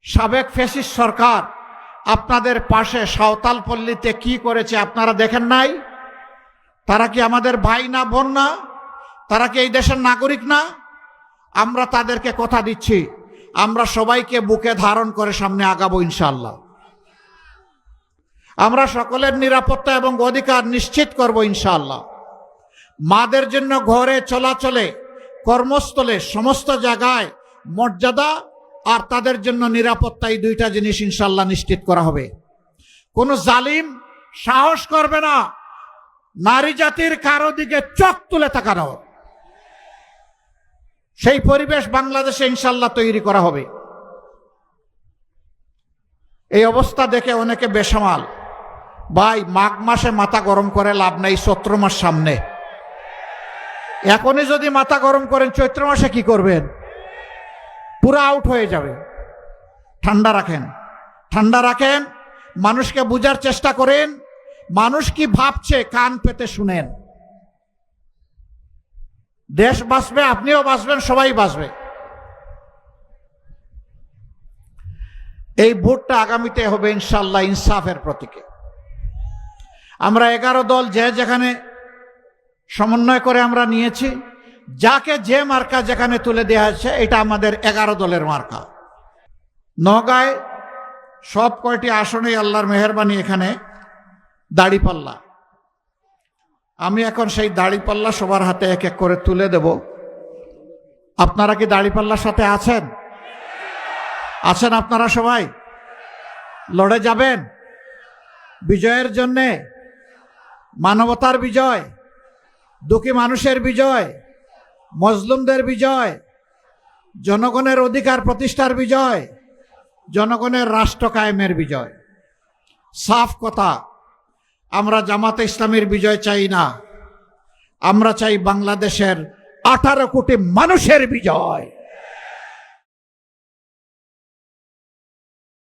সাবেক ফ্যাসিস্ট সরকার আপনাদের পাশে সাঁওতালপল্লীতে কি করেছে আপনারা দেখেন নাই? তারা কি আমাদের ভাই না, বোন না? তারা কি এই দেশের নাগরিক না? আমরা তাদেরকে কথা দিচ্ছি, আমরা সবাইকে বুকে ধারণ করে সামনে আগাবো ইনশাআল্লাহ। আমরা সকলের নিরাপত্তা এবং অধিকার নিশ্চিত করব ইনশাআল্লাহ। মাদের জন্য ঘরে, চলাচলে, কর্মস্থলে, সমস্ত জায়গায় মর্যাদা আর তাদের জন্য নিরাপত্তা, এই দুইটা জিনিস ইনশাআল্লাহ নিশ্চিত করা হবে। কোন জালিম সাহস করবে না নারী জাতির কারো দিকে চোখ তুলে তাকানো। সেই পরিবেশ বাংলাদেশে ইনশাআল্লাহ তৈরি করা হবে। এই অবস্থা দেখে অনেকে বেসামাল। ভাই, মাঘ মাসে মাথা গরম করে লাভ নাই, চৈত্র মাস সামনে। এখনই যদি মাথা গরম করেন, চৈত্র মাসে কি করবেন? পুরো আউট হয়ে যাবে। ঠান্ডা রাখেন, ঠান্ডা রাখেন, মানুষকে বুঝার চেষ্টা করেন। মানুষ কি ভাবছে কান পেতে শুনেন। দেশ বাঁচবে, আপনিও বাঁচবেন, সবাই বাঁচবে। এই ভোটটা আগামীতে হবে ইনশাআল্লাহ ইনসাফের প্রতীকে। আমরা 11 দল যে যেখানে সমন্বয় করে আমরা নিয়েছি, যাকে যে মার্কা যেখানে তুলে দেওয়া হয়েছে, এটা আমাদের 11 দলের মার্কা। নওগাঁয় সব কয়টি আসনে আল্লাহর মেহেরবানি এখানে দাড়িপাল্লা। আমি এখন সেই দাড়িপাল্লা সবার হাতে এক এক করে তুলে দেব। আপনারা কি দাড়িপাল্লার সাথে আছেন? আছেন আপনারা সবাই? লড়ে যাবেন বিজয়ের জন্যে, মানবতার বিজয়, দুঃখী মানুষের বিজয়, মজলুমদের বিজয়, জনগণের অধিকার প্রতিষ্ঠার বিজয়, জনগণের রাষ্ট্র কায়েমের বিজয়। সাফ কথা, আমরা জামাতে ইসলামীর বিজয় চাই না, আমরা চাই বাংলাদেশের 18 কোটি মানুষের বিজয়।